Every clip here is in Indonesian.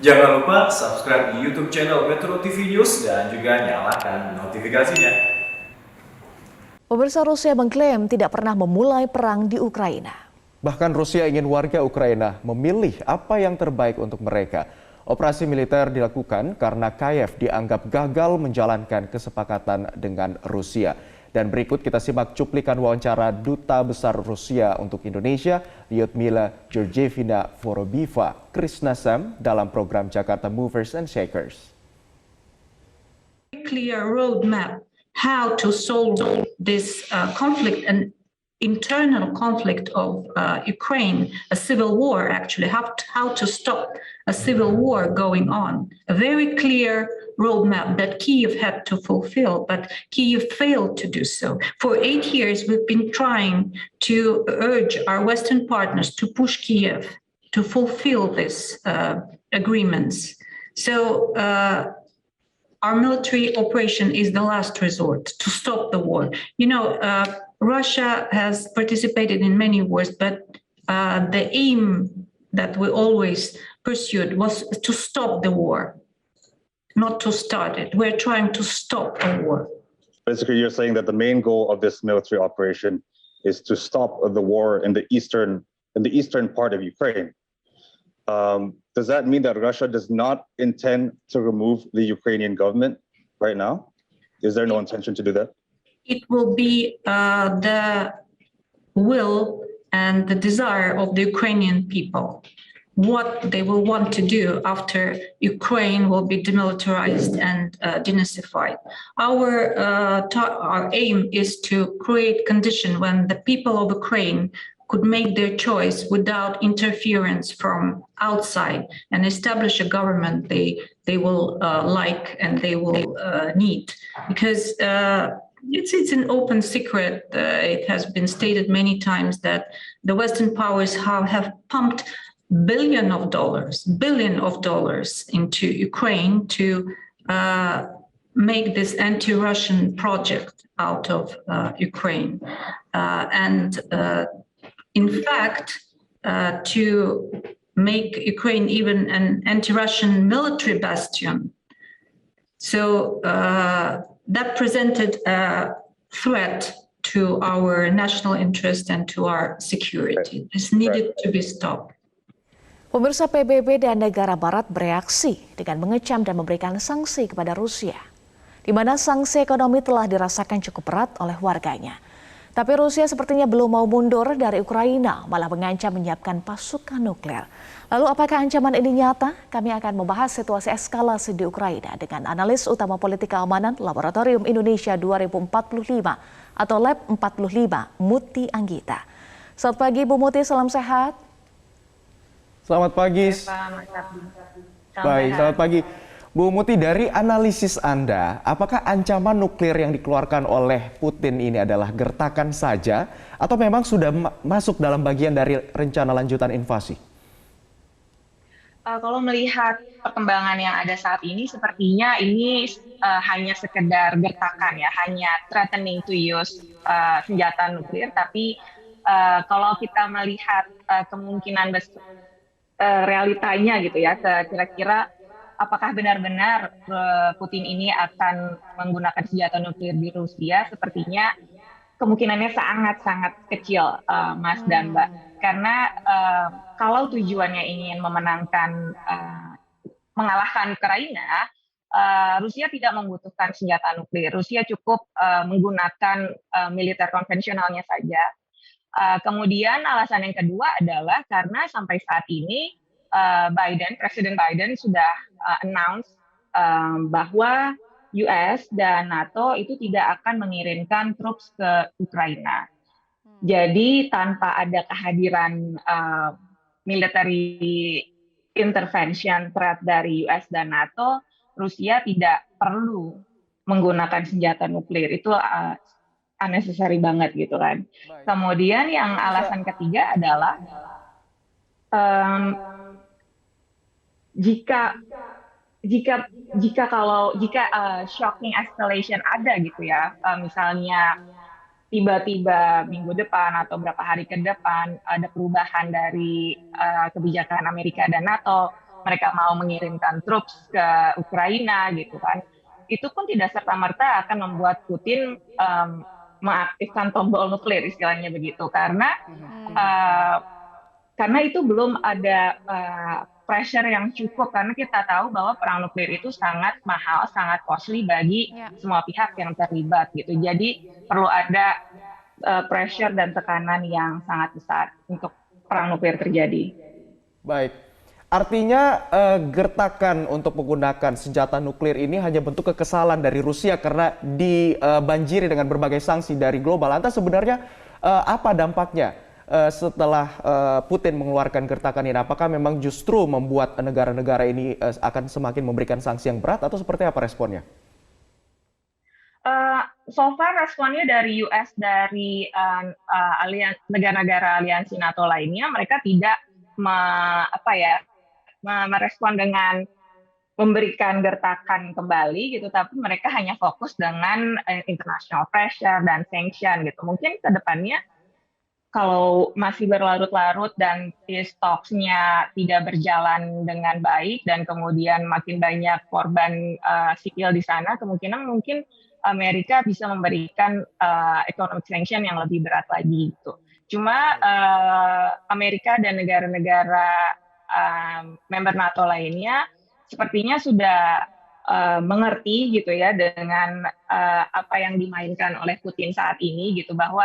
Jangan lupa subscribe di YouTube channel Metro TV News dan juga nyalakan notifikasinya. Pemirsa, Rusia mengklaim tidak pernah memulai perang di Ukraina. Bahkan Rusia ingin warga Ukraina memilih apa yang terbaik untuk mereka. Operasi militer dilakukan karena Kiev dianggap gagal menjalankan kesepakatan dengan Rusia. Dan berikut kita simak cuplikan wawancara Duta Besar Rusia untuk Indonesia, Lyudmila Georgievna Vorobieva Krisnasam dalam program Jakarta Movers and Shakers. Clear roadmap how to solve this conflict and internal conflict of Ukraine, a civil war actually, how to stop a civil war going on. A very clear roadmap that Kyiv had to fulfill, but Kyiv failed to do so. For 8 years, we've been trying to urge our Western partners to push Kyiv to fulfill these agreements. So our military operation is the last resort to stop the war. You know, Russia has participated in many wars, but the aim that we always pursued was to stop the war, not to start it. We're trying to stop a war. Basically, you're saying that the main goal of this military operation is to stop the war in the eastern part of Ukraine. Does that mean that Russia does not intend to remove the Ukrainian government right now? Is there no intention to do that? It will be the will and the desire of the Ukrainian people, what they will want to do after Ukraine will be demilitarized and denazified. Our aim is to create condition when the people of Ukraine could make their choice without interference from outside and establish a government they will like and they will need. Because it's an open secret. It has been stated many times that the Western powers have pumped billion of dollars into Ukraine to make this anti-Russian project out of Ukraine. In fact, to make Ukraine even an anti-Russian military bastion. So that presented a threat to our national interest and to our security. This needed to be stopped. Pemirsa, PBB dan negara barat bereaksi dengan mengecam dan memberikan sanksi kepada Rusia, di mana sanksi ekonomi telah dirasakan cukup berat oleh warganya. Tapi Rusia sepertinya belum mau mundur dari Ukraina, malah mengancam menyiapkan pasukan nuklir. Lalu apakah ancaman ini nyata? Kami akan membahas situasi eskalasi di Ukraina dengan analis utama politik keamanan Laboratorium Indonesia 2045 atau Lab 45, Muti Anggita. Selamat pagi Bu Muti, salam sehat. Selamat pagi. Baik, selamat pagi. Bu Muti, dari analisis Anda, apakah ancaman nuklir yang dikeluarkan oleh Putin ini adalah gertakan saja atau memang sudah masuk dalam bagian dari rencana lanjutan invasi? Kalau melihat perkembangan yang ada saat ini, sepertinya ini hanya sekedar gertakan ya, hanya threatening to use senjata nuklir. Tapi kalau kita melihat kemungkinan realitanya gitu ya, kira-kira apakah benar-benar Putin ini akan menggunakan senjata nuklir di Rusia? Sepertinya kemungkinannya sangat-sangat kecil, Mas dan Mbak. Karena kalau tujuannya ingin mengalahkan Ukraina, Rusia tidak membutuhkan senjata nuklir. Rusia cukup menggunakan militer konvensionalnya saja. Kemudian alasan yang kedua adalah karena sampai saat ini Presiden Biden sudah announce bahwa US dan NATO itu tidak akan mengirimkan troops ke Ukraina. Jadi tanpa ada kehadiran military intervention threat dari US dan NATO, Rusia tidak perlu menggunakan senjata nuklir. Itu unnecessary banget gitu kan. Kemudian yang alasan ketiga adalah jika shocking escalation ada gitu ya, misalnya tiba-tiba minggu depan atau beberapa hari ke depan ada perubahan dari kebijakan Amerika dan NATO, mereka mau mengirimkan troops ke Ukraina gitu kan, itu pun tidak serta-merta akan membuat Putin mengaktifkan tombol nuklir istilahnya begitu, uh, karena itu belum ada pressure yang cukup, karena kita tahu bahwa perang nuklir itu sangat mahal, sangat costly bagi semua pihak yang terlibat gitu. Jadi perlu ada pressure dan tekanan yang sangat besar untuk perang nuklir terjadi. Baik, artinya gertakan untuk menggunakan senjata nuklir ini hanya bentuk kekesalan dari Rusia karena dibanjiri dengan berbagai sanksi dari global. Lantas sebenarnya apa dampaknya setelah Putin mengeluarkan gertakan ini? Apakah memang justru membuat negara-negara ini akan semakin memberikan sanksi yang berat atau seperti apa responnya? So far responnya dari US, dari negara-negara aliansi NATO lainnya, mereka tidak merespon dengan memberikan gertakan kembali gitu, tapi mereka hanya fokus dengan international pressure dan sanction gitu. Mungkin ke depannya kalau masih berlarut-larut dan peace talks-nya tidak berjalan dengan baik dan kemudian makin banyak korban sipil di sana, kemungkinan mungkin Amerika bisa memberikan economic sanction yang lebih berat lagi gitu. Cuma Amerika dan negara-negara member NATO lainnya sepertinya sudah mengerti gitu ya dengan apa yang dimainkan oleh Putin saat ini gitu, bahwa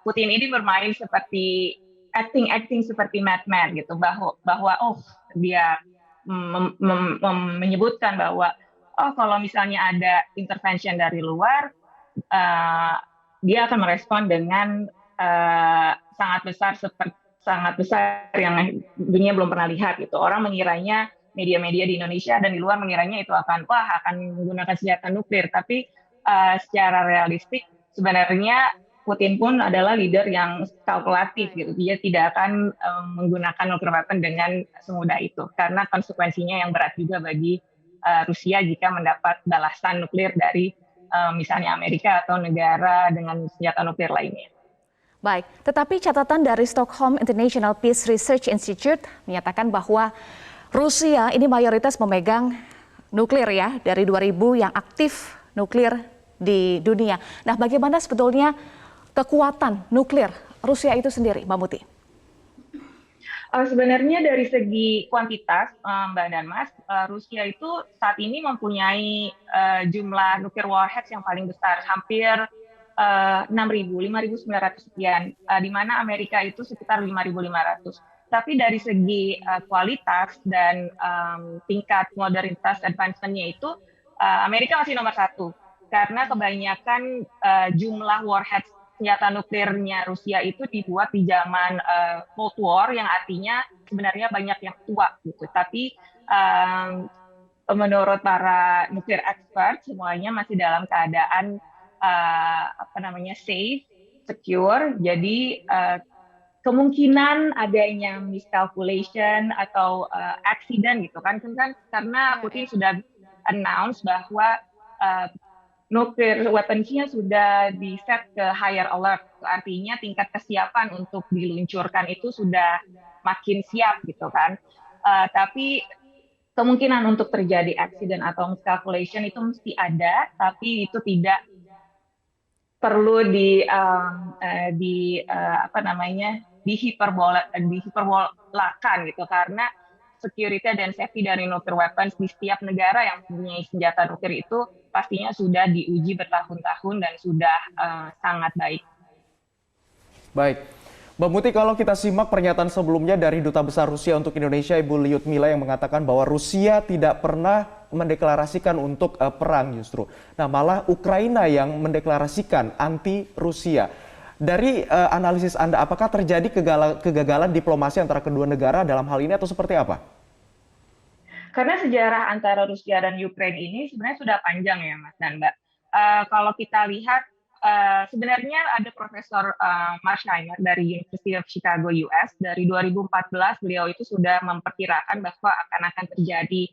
Putin ini bermain seperti acting seperti madman gitu, bahwa dia menyebutkan bahwa kalau misalnya ada intervention dari luar, dia akan merespon dengan sangat besar yang dunia belum pernah lihat gitu. Orang mengiranya, media-media di Indonesia dan di luar mengiranya itu akan menggunakan senjata nuklir, tapi secara realistik sebenarnya Putin pun adalah leader yang kalkulatif gitu. Dia tidak akan menggunakan nuclear weapon dengan semudah itu, karena konsekuensinya yang berat juga bagi Rusia jika mendapat balasan nuklir dari misalnya Amerika atau negara dengan senjata nuklir lainnya. Baik, tetapi catatan dari Stockholm International Peace Research Institute menyatakan bahwa Rusia ini mayoritas memegang nuklir ya, dari 2000 yang aktif nuklir di dunia. Nah, bagaimana sebetulnya kekuatan nuklir Rusia itu sendiri, Mbak Muti? Sebenarnya dari segi kuantitas, Mbak dan Mas, Rusia itu saat ini mempunyai jumlah nuklir warheads yang paling besar, hampir 5.900 sekian, di mana Amerika itu sekitar 5.500. Tapi dari segi kualitas dan tingkat modernitas advancement-nya itu, Amerika masih nomor 1, karena kebanyakan jumlah warheads senjata nuklirnya Rusia itu dibuat di zaman Cold War, yang artinya sebenarnya banyak yang tua gitu. Tapi menurut para nuklir expert semuanya masih dalam keadaan safe, secure. Jadi kemungkinan adanya miscalculation atau accident gitu kan karena Putin sudah announce bahwa nuclear weapons-nya sudah di-set ke higher alert. Artinya tingkat kesiapan untuk diluncurkan itu sudah makin siap gitu kan. Tapi kemungkinan untuk terjadi accident atau miscalculation itu mesti ada, tapi itu tidak perlu dihiperbolakan gitu, karena security dan safety dari nuclear weapons di setiap negara yang mempunyai senjata nuklir itu pastinya sudah diuji bertahun-tahun dan sudah sangat baik. Baik, Mbak Muti, kalau kita simak pernyataan sebelumnya dari Duta Besar Rusia untuk Indonesia, Ibu Lyudmila, yang mengatakan bahwa Rusia tidak pernah mendeklarasikan untuk perang justru. Nah, malah Ukraina yang mendeklarasikan anti Rusia. Dari analisis Anda, apakah terjadi kegagalan diplomasi antara kedua negara dalam hal ini atau seperti apa? Karena sejarah antara Rusia dan Ukraina ini sebenarnya sudah panjang ya, Mas dan Mbak. Kalau kita lihat, sebenarnya ada Profesor Marsheimer dari University of Chicago, US. Dari 2014 beliau itu sudah memperkirakan bahwa akan terjadi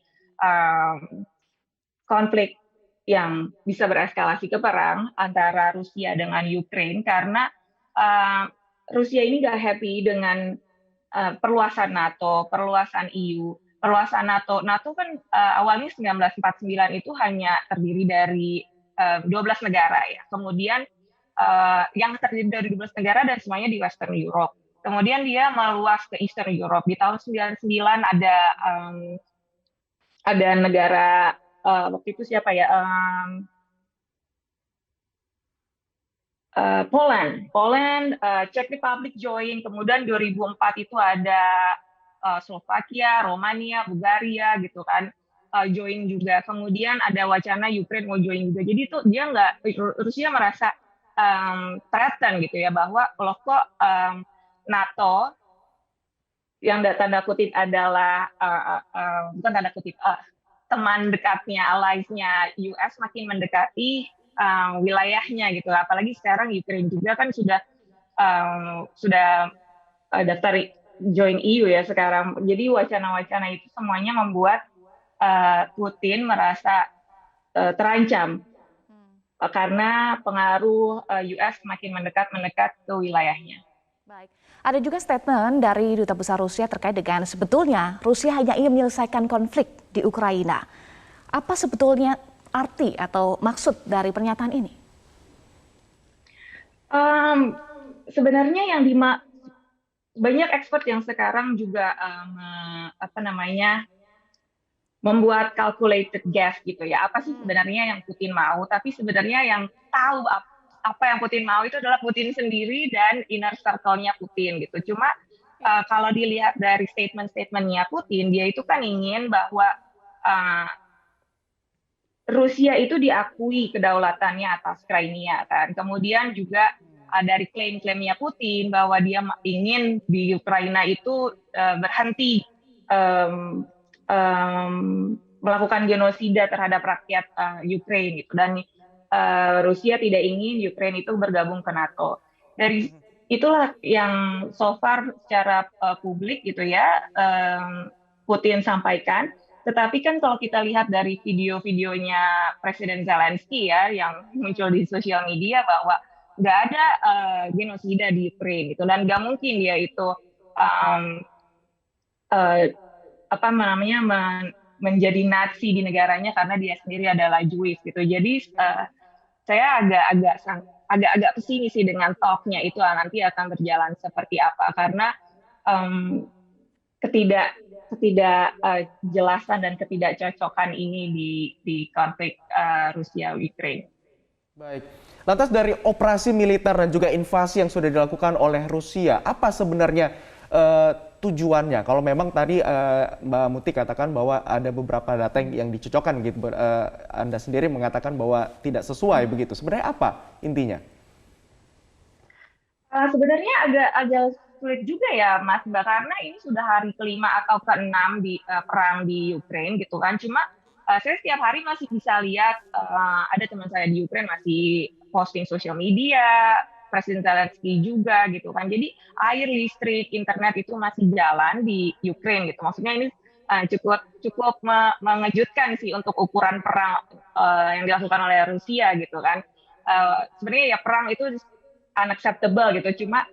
konflik yang bisa bereskalasi ke perang antara Rusia dengan Ukraina, karena Rusia ini nggak happy dengan perluasan NATO, perluasan EU, perluasan NATO. NATO kan awalnya 1949 itu hanya terdiri dari 12 negara ya. Kemudian yang terdiri dari 12 negara dan semuanya di Western Europe. Kemudian dia meluas ke Eastern Europe. Di tahun 99 ada negara waktu itu siapa ya? Poland, Czech Republic join. Kemudian 2004 itu ada Slovakia, Romania, Bulgaria gitu kan join juga. Kemudian ada wacana Ukraine mau join juga. Jadi itu dia Rusia merasa threaten gitu ya bahwa loh kok NATO yang tanda kutip adalah bukan tanda kutip teman dekatnya, allies-nya US makin mendekati wilayahnya gitu. Apalagi sekarang Ukraine juga kan sudah daftar join EU ya sekarang. Jadi wacana-wacana itu semuanya membuat Putin merasa terancam karena pengaruh US makin mendekat ke wilayahnya. Baik. Ada juga statement dari Duta Besar Rusia terkait dengan sebetulnya Rusia hanya ingin menyelesaikan konflik di Ukraina. Apa sebetulnya arti atau maksud dari pernyataan ini? Sebenarnya banyak expert yang sekarang juga membuat calculated guess gitu ya. Apa sih sebenarnya yang Putin mau? Tapi sebenarnya yang tahu apa yang Putin mau itu adalah Putin sendiri dan inner circle-nya Putin gitu. Cuma kalau dilihat dari statement-statementnya Putin, dia itu kan ingin bahwa Rusia itu diakui kedaulatannya atas Crimea kan. Kemudian juga dari klaim-klaimnya Putin bahwa dia ingin di Ukraina itu berhenti melakukan genosida terhadap rakyat Ukraina gitu. Dan Rusia tidak ingin Ukraina itu bergabung ke NATO. Dari itulah yang so far secara publik gitu ya Putin sampaikan. Tetapi kan kalau kita lihat dari video-videonya Presiden Zelensky ya yang muncul di sosial media bahwa nggak ada genosida di Ukraina gitu dan nggak mungkin dia itu menjadi Nazi di negaranya karena dia sendiri adalah Jewish gitu. Jadi saya agak pesimis sih dengan talk-nya itu nanti akan berjalan seperti apa karena ketidakjelasan dan ketidakcocokan ini di konflik Rusia Ukraina. Baik. Lantas dari operasi militer dan juga invasi yang sudah dilakukan oleh Rusia, apa sebenarnya tujuannya? Kalau memang tadi Mbak Muti katakan bahwa ada beberapa data yang dicocokkan gitu, Anda sendiri mengatakan bahwa tidak sesuai begitu. Sebenarnya apa intinya? Sebenarnya agak sulit juga ya Mas Mbak karena ini sudah hari ke-5 atau ke-6 di perang di Ukraina gitu kan. Cuma saya setiap hari masih bisa lihat ada teman saya di Ukraina masih posting sosial media, Presiden Zelensky juga gitu kan. Jadi air, listrik, internet itu masih jalan di Ukraina gitu. Maksudnya ini cukup mengejutkan sih untuk ukuran perang yang dilakukan oleh Rusia gitu kan. Sebenarnya ya perang itu unacceptable gitu. Cuma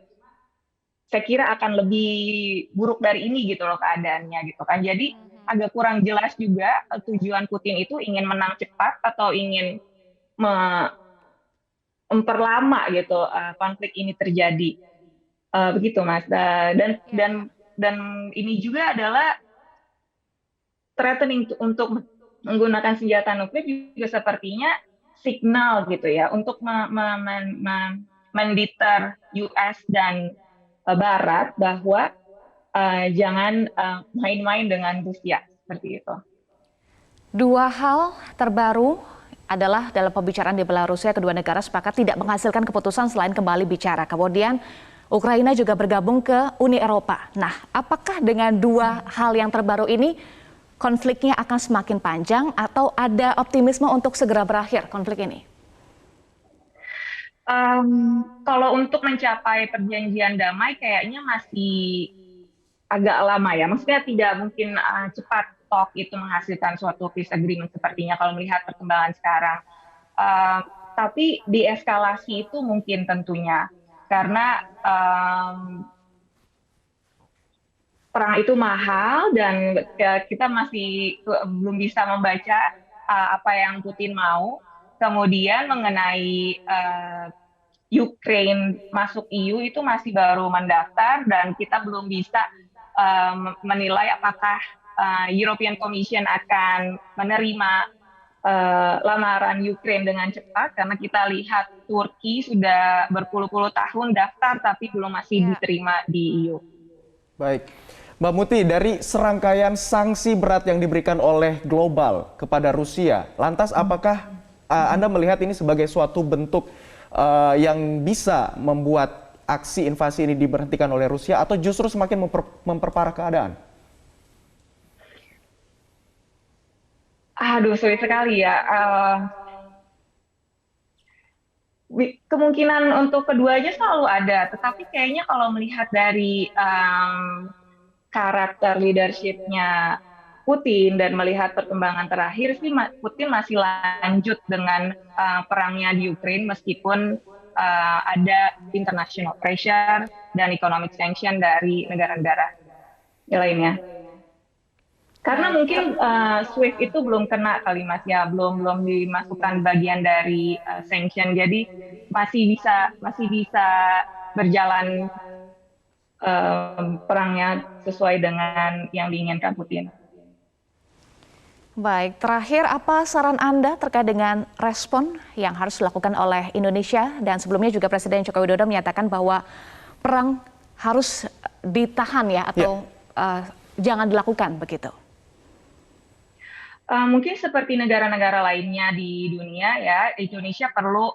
saya kira akan lebih buruk dari ini gitu loh keadaannya gitu kan. Jadi agak kurang jelas juga tujuan Putin itu ingin menang cepat atau ingin memperlama gitu konflik ini terjadi. Begitu Mas. Dan ini juga adalah threatening untuk menggunakan senjata nuklir juga sepertinya signal gitu ya untuk mendeter US dan Barat bahwa jangan main-main dengan Rusia seperti itu. Dua hal terbaru adalah dalam pembicaraan di Belarusia kedua negara sepakat tidak menghasilkan keputusan selain kembali bicara. Kemudian Ukraina juga bergabung ke Uni Eropa. Nah, apakah dengan dua hal yang terbaru ini konfliknya akan semakin panjang atau ada optimisme untuk segera berakhir konflik ini? Kalau untuk mencapai perjanjian damai kayaknya masih agak lama ya. Maksudnya tidak mungkin cepat talk itu menghasilkan suatu peace agreement sepertinya kalau melihat perkembangan sekarang. Tapi deeskalasi itu mungkin tentunya karena perang itu mahal dan kita masih belum bisa membaca apa yang Putin mau. Kemudian mengenai Ukraine masuk EU itu masih baru mendaftar dan kita belum bisa menilai apakah European Commission akan menerima lamaran Ukraine dengan cepat karena kita lihat Turki sudah berpuluh-puluh tahun daftar tapi belum masih diterima di EU. Baik, Mbak Muti, dari serangkaian sanksi berat yang diberikan oleh global kepada Rusia, lantas apakah Anda melihat ini sebagai suatu bentuk yang bisa membuat aksi invasi ini diberhentikan oleh Rusia atau justru semakin memperparah keadaan? Aduh, sulit sekali ya. Kemungkinan untuk keduanya selalu ada, tetapi kayaknya kalau melihat dari karakter leadership-nya Putin dan melihat perkembangan terakhir sih Putin masih lanjut dengan perangnya di Ukraine meskipun ada international pressure dan economic sanction dari negara-negara lainnya. Karena mungkin SWIFT itu belum kena kali Mas ya, belum dimasukkan bagian dari sanction, jadi masih bisa berjalan perangnya sesuai dengan yang diinginkan Putin. Baik, terakhir apa saran Anda terkait dengan respon yang harus dilakukan oleh Indonesia dan sebelumnya juga Presiden Joko Widodo menyatakan bahwa perang harus ditahan ya atau jangan dilakukan begitu? Mungkin seperti negara-negara lainnya di dunia ya, Indonesia perlu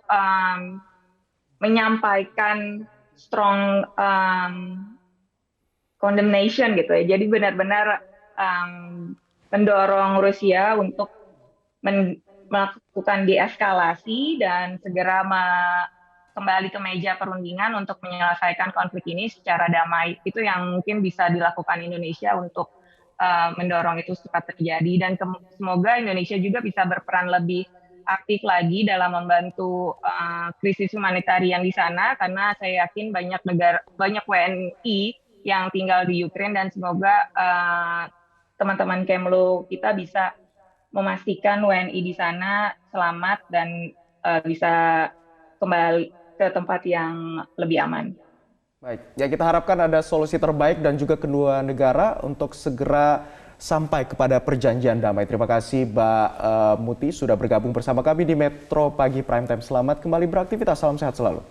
menyampaikan strong condemnation gitu ya. Jadi benar-benar mendorong Rusia untuk melakukan deeskalasi dan segera kembali ke meja perundingan untuk menyelesaikan konflik ini secara damai. Itu yang mungkin bisa dilakukan Indonesia untuk mendorong itu cepat terjadi dan semoga Indonesia juga bisa berperan lebih aktif lagi dalam membantu krisis humanitarian di sana karena saya yakin banyak WNI yang tinggal di Ukraine dan semoga teman-teman Kemlu kita bisa memastikan WNI di sana selamat dan bisa kembali ke tempat yang lebih aman. Baik, ya kita harapkan ada solusi terbaik dan juga kedua negara untuk segera sampai kepada perjanjian damai. Terima kasih Mbak Muti sudah bergabung bersama kami di Metro Pagi Prime Time. Selamat kembali beraktivitas, salam sehat selalu.